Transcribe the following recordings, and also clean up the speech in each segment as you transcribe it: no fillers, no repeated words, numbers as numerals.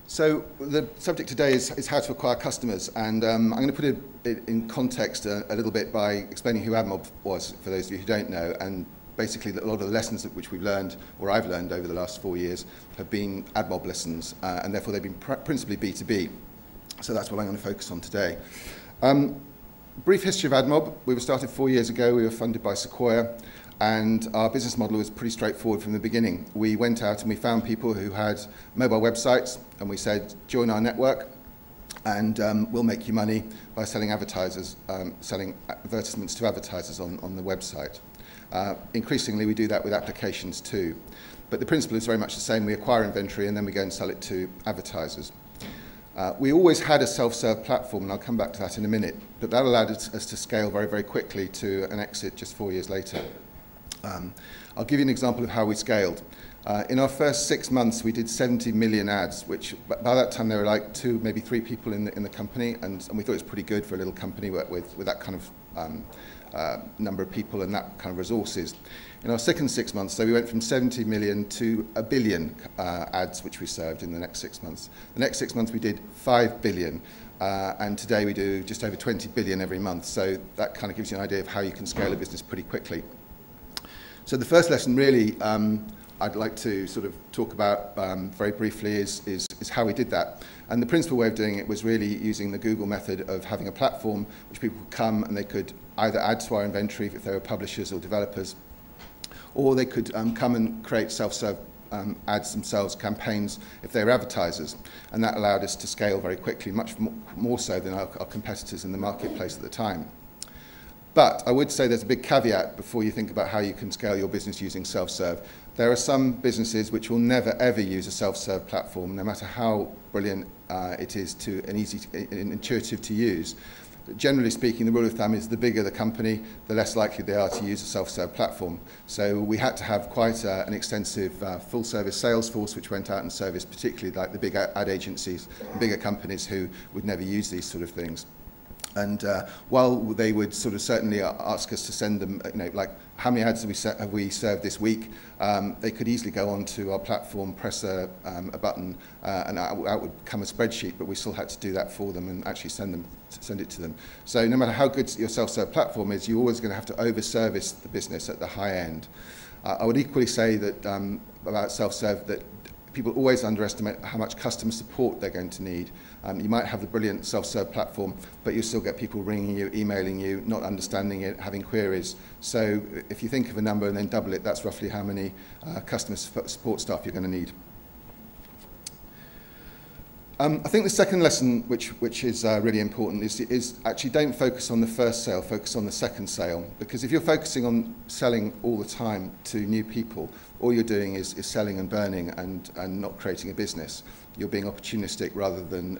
So the subject today is how to acquire customers, and I'm going to put it in context a little bit by explaining who AdMob was, for those of you who don't know, and basically a lot of the lessons which we've learned, or I've learned over the last 4 years, have been AdMob lessons, and therefore they've been principally B2B. So that's what I'm going to focus on today. Brief history of AdMob. We were started 4 years ago. We were funded by Sequoia, and our business model was pretty straightforward from the beginning. We went out and we found people who had mobile websites, and we said, join our network, and we'll make you money by selling selling advertisements to advertisers on the website. Increasingly, we do that with applications too. But the principle is very much the same. We acquire inventory, and then we go and sell it to advertisers. We always had a self-serve platform, and I'll come back to that in a minute, but that allowed us to scale very, very quickly to an exit just 4 years later. I'll give you an example of how we scaled. In our first 6 months, we did 70 million ads, which by that time there were like 2, maybe 3 people in the company, and we thought it was pretty good for a little company with that kind of number of people and that kind of resources. In our second 6 months, so we went from 70 million to 1 billion ads, which we served in the next 6 months. The next 6 months, we did 5 billion, and today we do just over 20 billion every month. So that kind of gives you an idea of how you can scale a business pretty quickly. So the first lesson really I'd like to sort of talk about very briefly is how we did that. And the principal way of doing it was really using the Google method of having a platform which people could come and they could either add to our inventory if they were publishers or developers, or they could come and create self-serve ads themselves, campaigns, if they were advertisers. And that allowed us to scale very quickly, much more so than our competitors in the marketplace at the time. But I would say there's a big caveat before you think about how you can scale your business using self-serve. There are some businesses which will never ever use a self-serve platform, no matter how brilliant it is and intuitive to use. Generally speaking, the rule of thumb is the bigger the company, the less likely they are to use a self-serve platform. So we had to have quite an extensive full-service sales force which went out and serviced particularly like the big ad agencies, bigger companies who would never use these sort of things. And while they would sort of certainly ask us to send them, like how many ads have we served this week, they could easily go onto our platform, press a button, and out would come a spreadsheet, but we still had to do that for them and actually send it to them. So no matter how good your self-serve platform is, you're always going to have to over-service the business at the high end. I would equally say that about self-serve that people always underestimate how much customer support they're going to need. You might have the brilliant self-serve platform, but you still get people ringing you, emailing you, not understanding it, having queries. So if you think of a number and then double it, that's roughly how many customer support staff you're going to need. I think the second lesson, which is really important, is actually don't focus on the first sale, focus on the second sale. Because if you're focusing on selling all the time to new people, all you're doing is selling and burning and not creating a business. You're being opportunistic rather than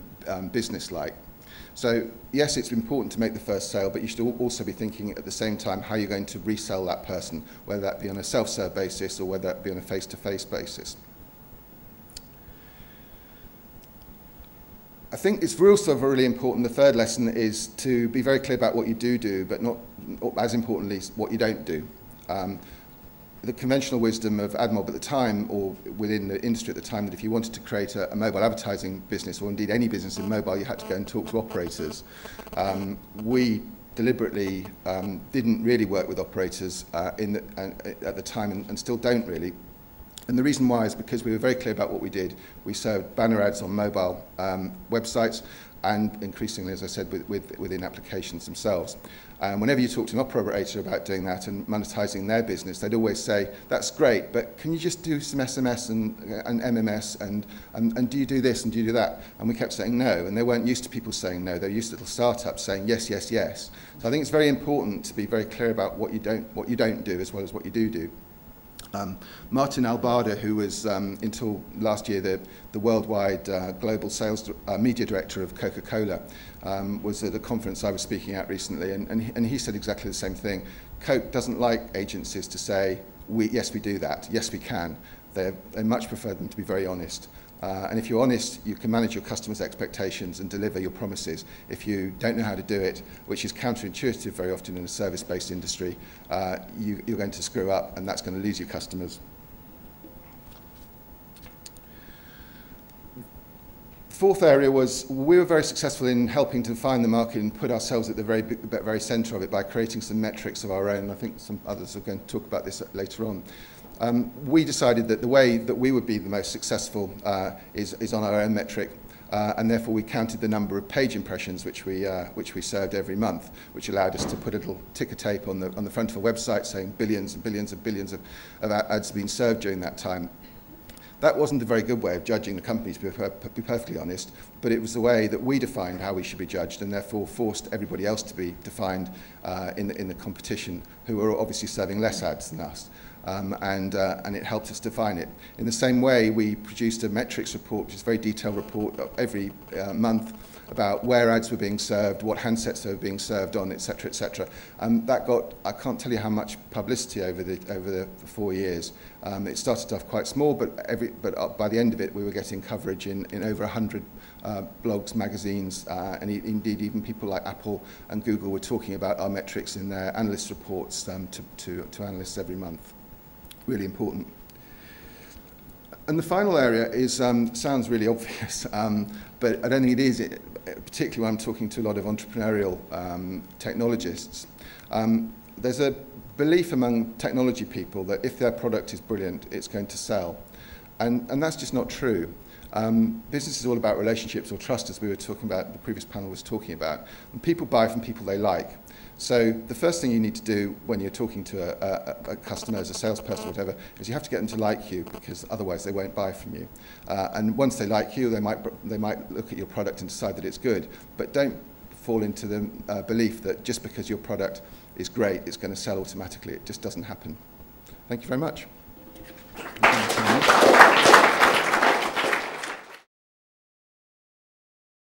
business-like. So yes, it's important to make the first sale, but you should also be thinking at the same time how you're going to resell that person, whether that be on a self-serve basis or whether that be on a face-to-face basis. I think it's also really important, the third lesson is to be very clear about what you do, but not as importantly what you don't do. The conventional wisdom of AdMob at the time, or within the industry at the time, that if you wanted to create a mobile advertising business, or indeed any business in mobile, you had to go and talk to operators. We deliberately didn't really work with operators at the time, and still don't really. And the reason why is because we were very clear about what we did. We served banner ads on mobile websites, and increasingly, as I said, within applications themselves. Whenever you talk to an operator about doing that and monetizing their business, they'd always say, that's great, but can you just do some SMS and MMS, and do you do this and do you do that? And we kept saying no, and they weren't used to people saying no. They're used to little startups saying yes, yes, yes. So I think it's very important to be very clear about what you don't do as well as what you do. Martin Albarda, who was until last year the worldwide global sales media director of Coca-Cola, was at a conference I was speaking at recently, and he said exactly the same thing. Coke doesn't like agencies to say, yes, we do that, yes, we can. They much prefer them to be very honest. And if you're honest, you can manage your customers' expectations and deliver your promises. If you don't know how to do it, which is counterintuitive very often in a service-based industry, you're going to screw up, and that's going to lose your customers. fourth area was we were very successful in helping to define the market and put ourselves at the very centre of it by creating some metrics of our own. I think some others are going to talk about this later on. We decided that the way that we would be the most successful is on our own metric, and therefore we counted the number of page impressions which we served every month, which allowed us to put a little ticker tape on the front of a website saying billions and billions and billions of ads being served during that time. That wasn't a very good way of judging the companies, to be perfectly honest, but it was the way that we defined how we should be judged, and therefore forced everybody else to be defined in the competition, who were obviously serving less ads than us. And it helped us define it. In the same way, we produced a metrics report, which is a very detailed report every month about where ads were being served, what handsets they were being served on, etc., etc. That got, I can't tell you how much publicity over the 4 years. It started off quite small, but by the end of it, we were getting coverage in over 100 blogs, magazines, and indeed even people like Apple and Google were talking about our metrics in their analyst reports to analysts every month. Really important. And the final area is sounds really obvious, but I don't think it is, particularly when I'm talking to a lot of entrepreneurial technologists. There's a belief among technology people that if their product is brilliant, it's going to sell. And that's just not true. Business is all about relationships or trust, as we were talking about, the previous panel was talking about. And people buy from people they like. So the first thing you need to do when you're talking to a customer as a salesperson or whatever is you have to get them to like you, because otherwise they won't buy from you. And once they like you, they might look at your product and decide that it's good. But don't fall into the belief that just because your product is great, it's going to sell automatically. It just doesn't happen. Thank you very much.